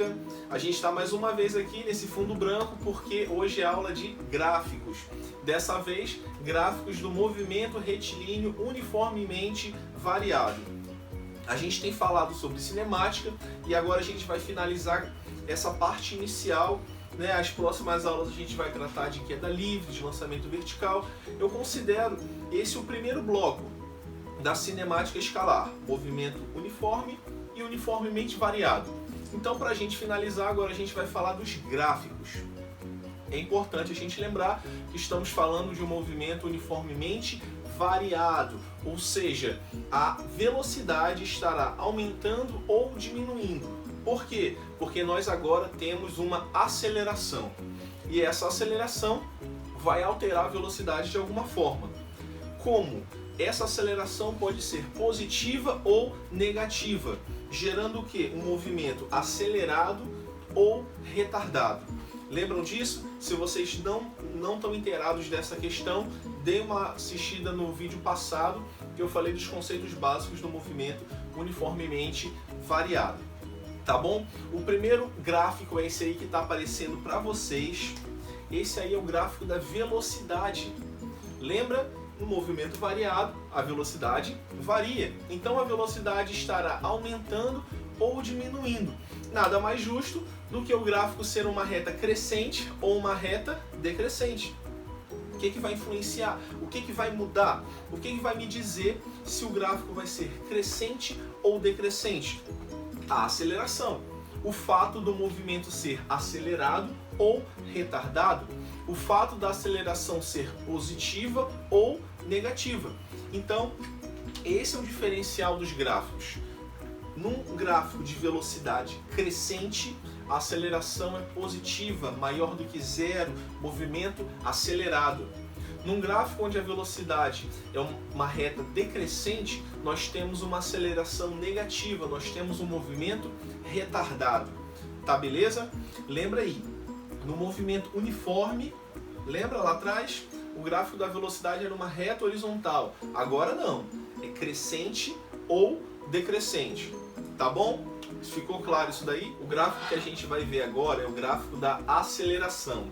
cinemática. A gente está mais uma vez aqui nesse fundo branco porque hoje é aula de gráficos. Dessa vez, gráficos do movimento retilíneo uniformemente variado. A gente tem falado sobre cinemática e agora a gente vai finalizar essa parte inicial. As próximas aulas a gente vai tratar de queda livre, de lançamento vertical. Eu considero esse o primeiro bloco da cinemática escalar, movimento uniforme e uniformemente variado. Então, para a gente finalizar, agora a gente vai falar dos gráficos. É importante a gente lembrar que estamos falando de um movimento uniformemente variado, ou seja, a velocidade estará aumentando ou diminuindo. Por quê? Porque nós agora temos uma aceleração e essa aceleração vai alterar a velocidade de alguma forma. Como? Essa aceleração pode ser positiva ou negativa, gerando o quê? Um movimento acelerado ou retardado. Lembram disso? Se vocês não estão inteirados dessa questão, dê uma assistida no vídeo passado que eu falei dos conceitos básicos do movimento uniformemente variado. Tá bom? O primeiro gráfico é esse aí que está aparecendo para vocês. Esse aí é o gráfico da velocidade. Lembra? No movimento variado, a velocidade varia. Então a velocidade estará aumentando ou diminuindo. Nada mais justo do que o gráfico ser uma reta crescente ou uma reta decrescente. O que vai influenciar? O que vai mudar? O que vai me dizer se o gráfico vai ser crescente ou decrescente? A aceleração. O fato do movimento ser acelerado ou retardado. O fato da aceleração ser positiva ou negativa. Então, esse é o diferencial dos gráficos. Num gráfico de velocidade crescente, a aceleração é positiva, maior do que zero, movimento acelerado. Num gráfico onde a velocidade é uma reta decrescente, nós temos uma aceleração negativa, nós temos um movimento retardado. Tá beleza? Lembra aí, no movimento uniforme, lembra lá atrás? O gráfico da velocidade era uma reta horizontal. Agora não, é crescente ou decrescente. Tá bom? Ficou claro isso daí? O gráfico que a gente vai ver agora é o gráfico da aceleração.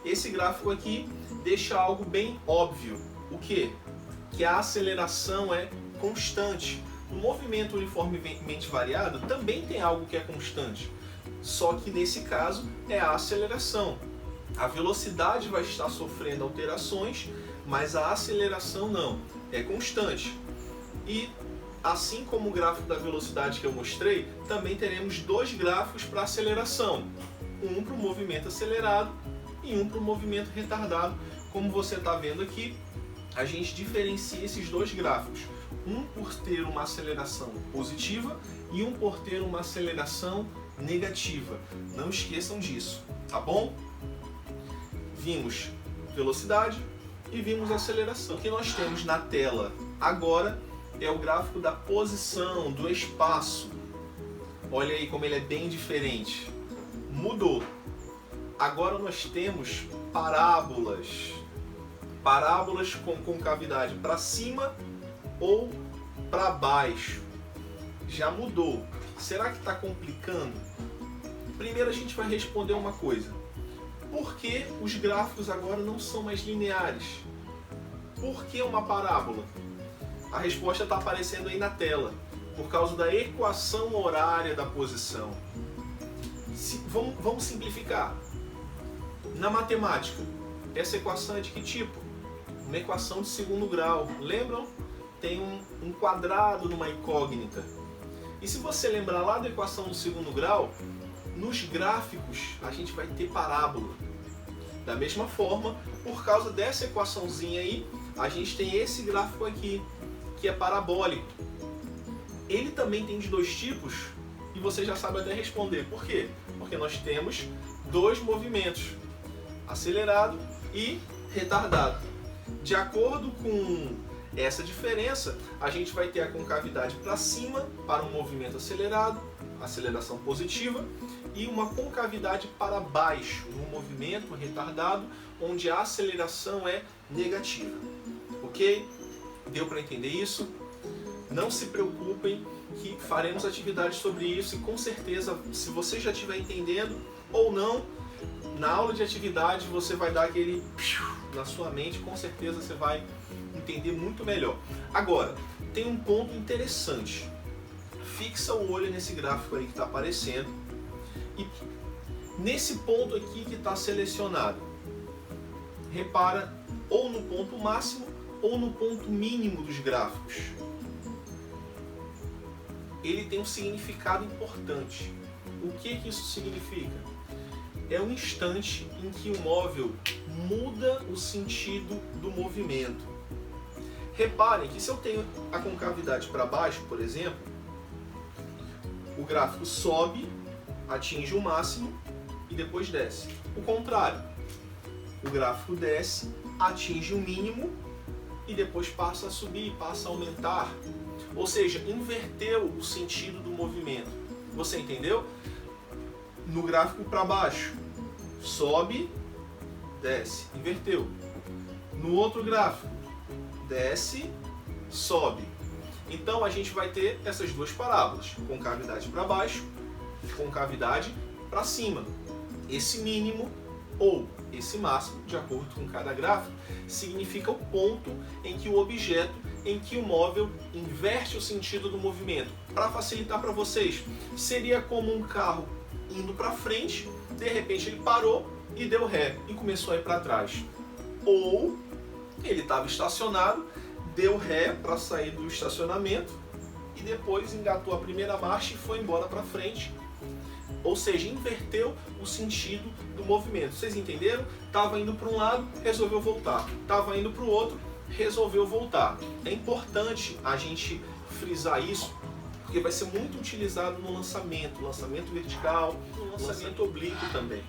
Esse gráfico aqui deixa algo bem óbvio. O quê? Que a aceleração é constante. No movimento uniformemente variado também tem algo que é constante. Só que nesse caso é a aceleração. A velocidade vai estar sofrendo alterações, mas a aceleração não, é constante. E assim como o gráfico da velocidade que eu mostrei, também teremos dois gráficos para aceleração. Um para o movimento acelerado e um para o movimento retardado. Como você está vendo aqui, a gente diferencia esses dois gráficos. Um por ter uma aceleração positiva e um por ter uma aceleração negativa. Não esqueçam disso, tá bom? Vimos velocidade e vimos aceleração. O que nós temos na tela agora é o gráfico da posição, do espaço. Olha aí como ele é bem diferente. Mudou. Agora nós temos parábolas. Parábolas com concavidade para cima ou para baixo. Já mudou. Será que está complicando? Primeiro a gente vai responder uma coisa. Por que os gráficos agora não são mais lineares? Por que uma parábola? A resposta está aparecendo aí na tela. Por causa da equação horária da posição. Vamos simplificar. Na matemática, essa equação é de que tipo? Uma equação de segundo grau. Lembram? Tem um quadrado numa incógnita. E se você lembrar lá da equação do segundo grau, nos gráficos a gente vai ter parábola. Da mesma forma, por causa dessa equaçãozinha aí, a gente tem esse gráfico aqui, que é parabólico. Ele também tem de dois tipos e você já sabe até responder. Por quê? Porque nós temos dois movimentos, acelerado e retardado. De acordo com essa diferença, a gente vai ter a concavidade para cima para um movimento acelerado, aceleração positiva, e uma concavidade para baixo, um movimento retardado, onde a aceleração é negativa. Ok? Deu para entender isso? Não se preocupem que faremos atividades sobre isso e com certeza, se você já estiver entendendo ou não, na aula de atividade você vai dar aquele na sua mente, com certeza você vai entender muito melhor. Agora, tem um ponto interessante. Fixa o olho nesse gráfico aí que está aparecendo e nesse ponto aqui que está selecionado, repara ou no ponto máximo ou no ponto mínimo dos gráficos. Ele tem um significado importante. O que isso significa? É um instante em que o móvel muda o sentido do movimento. Reparem que se eu tenho a concavidade para baixo, por exemplo, o gráfico sobe, atinge o máximo e depois desce. O contrário, o gráfico desce, atinge o mínimo e depois passa a subir, passa a aumentar. Ou seja, inverteu o sentido do movimento. Você entendeu? No gráfico para baixo, sobe, desce, inverteu. No outro gráfico, desce, sobe. Então a gente vai ter essas duas parábolas, concavidade para baixo, concavidade para cima. Esse mínimo ou esse máximo, de acordo com cada gráfico, significa o ponto em que o objeto, em que o móvel inverte o sentido do movimento. Para facilitar para vocês, seria como um carro indo para frente, de repente ele parou e deu ré e começou a ir para trás. Ou ele estava estacionado, deu ré para sair do estacionamento e depois engatou a primeira marcha e foi embora para frente. Ou seja, inverteu o sentido do movimento. Vocês entenderam? Estava indo para um lado, resolveu voltar. Estava indo para o outro, resolveu voltar. É importante a gente frisar isso, porque vai ser muito utilizado no lançamento vertical, no lançamento oblíquo também.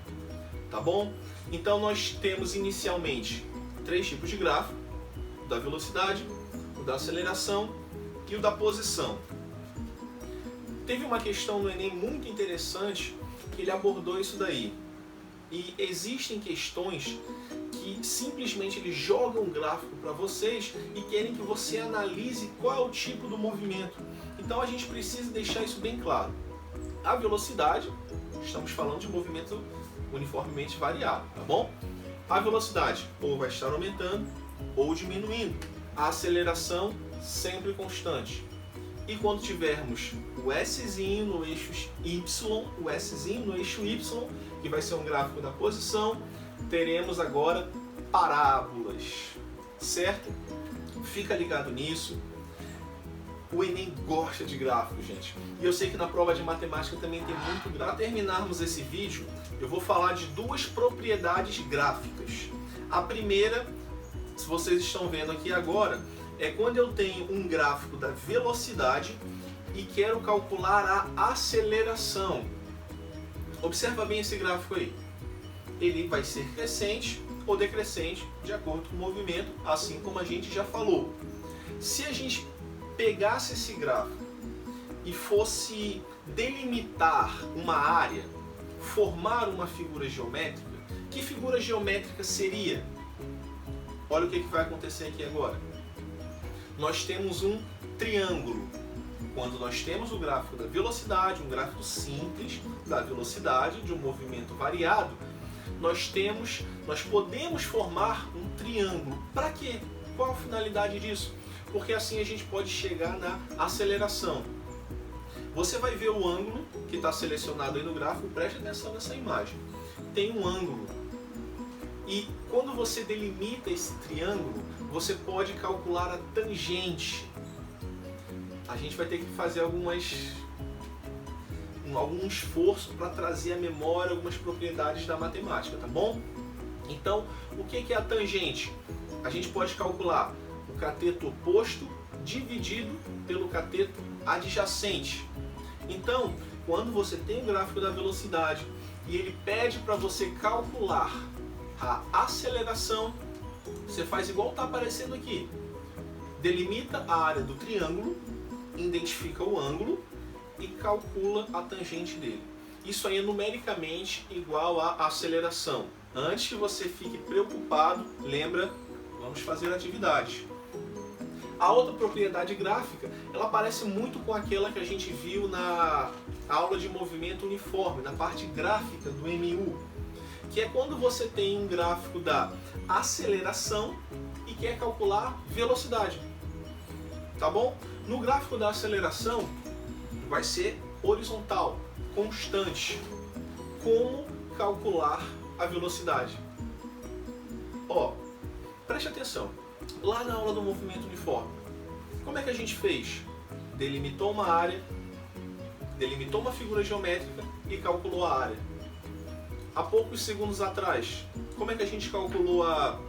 Tá bom? Então nós temos inicialmente 3 tipos de gráfico: o da velocidade, o da aceleração e o da posição. Teve uma questão no Enem muito interessante que ele abordou isso daí. E existem questões que simplesmente eles jogam um gráfico para vocês e querem que você analise qual é o tipo do movimento. Então a gente precisa deixar isso bem claro. A velocidade, estamos falando de movimento uniformemente variado, tá bom? A velocidade ou vai estar aumentando ou diminuindo. A aceleração sempre constante. E quando tivermos o Szinho no eixo Y, o Szinho no eixo Y, que vai ser um gráfico da posição, teremos agora parábolas, certo? Fica ligado nisso. O Enem gosta de gráficos, gente. E eu sei que na prova de matemática também tem muito gráfico. Para terminarmos esse vídeo, eu vou falar de 2 propriedades gráficas. A primeira, se vocês estão vendo aqui agora, é quando eu tenho um gráfico da velocidade e quero calcular a aceleração. Observa bem esse gráfico aí. Ele vai ser crescente ou decrescente de acordo com o movimento, assim como a gente já falou. Se a gente pegasse esse gráfico e fosse delimitar uma área, formar uma figura geométrica, que figura geométrica seria? Olha o que vai acontecer aqui agora. Nós temos um triângulo. Quando nós temos o gráfico da velocidade, um gráfico simples da velocidade, de um movimento variado, nós podemos formar um triângulo. Para quê? Qual a finalidade disso? Porque assim a gente pode chegar na aceleração. Você vai ver o ângulo que está selecionado aí no gráfico, preste atenção nessa imagem. Tem um ângulo. E quando você delimita esse triângulo, você pode calcular a tangente. A gente vai ter que fazer algum esforço para trazer à memória algumas propriedades da matemática, tá bom? Então, o que é a tangente? A gente pode calcular o cateto oposto dividido pelo cateto adjacente. Então, quando você tem o gráfico da velocidade e ele pede para você calcular a aceleração, você faz igual está aparecendo aqui. Delimita a área do triângulo, identifica o ângulo e calcula a tangente dele. Isso aí é numericamente igual à aceleração. Antes que você fique preocupado, lembra, vamos fazer atividade. A outra propriedade gráfica, ela parece muito com aquela que a gente viu na aula de movimento uniforme, na parte gráfica do MU, que é quando você tem um gráfico da aceleração e quer calcular velocidade. Tá bom? No gráfico da aceleração vai ser horizontal, constante. Como calcular a velocidade? Ó, preste atenção. Lá na aula do movimento uniforme, como é que a gente fez? Delimitou uma área, delimitou uma figura geométrica e calculou a área. Há poucos segundos atrás, como é que a gente calculou a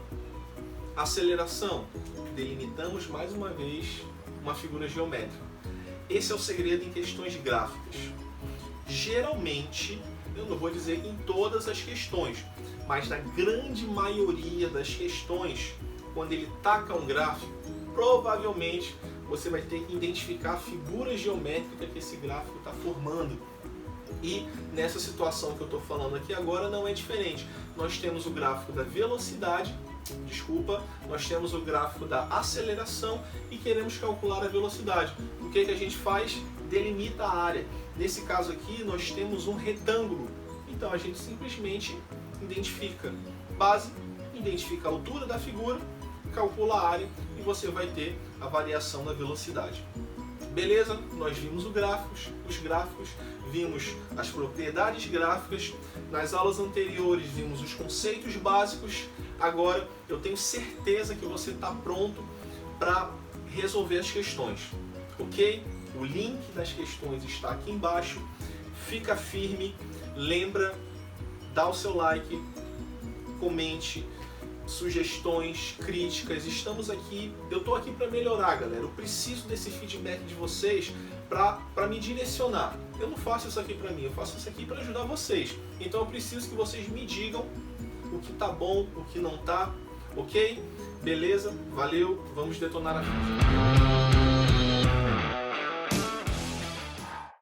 aceleração? Delimitamos mais uma vez uma figura geométrica. Esse é o segredo em questões gráficas. Geralmente, eu não vou dizer em todas as questões, mas na grande maioria das questões, quando ele taca um gráfico, provavelmente você vai ter que identificar a figura geométrica que esse gráfico está formando. E nessa situação que eu estou falando aqui agora não é diferente. Nós temos o gráfico da velocidade, nós temos o gráfico da aceleração e queremos calcular a velocidade. O que a gente faz? Delimita a área. Nesse caso aqui nós temos um retângulo, então a gente simplesmente identifica base, identifica a altura da figura, calcula a área e você vai ter a variação da velocidade. Beleza? Nós vimos os gráficos, vimos as propriedades gráficas, nas aulas anteriores vimos os conceitos básicos. Agora eu tenho certeza que você está pronto para resolver as questões, ok? O link das questões está aqui embaixo. Fica firme, lembra, dá o seu like, comente, sugestões, críticas, estamos aqui, eu estou aqui para melhorar, galera. Eu preciso desse feedback de vocês para me direcionar. Eu não faço isso aqui para mim, eu faço isso aqui para ajudar vocês. Então eu preciso que vocês me digam o que tá bom, o que não tá, ok? Beleza? Valeu, vamos detonar a ficha.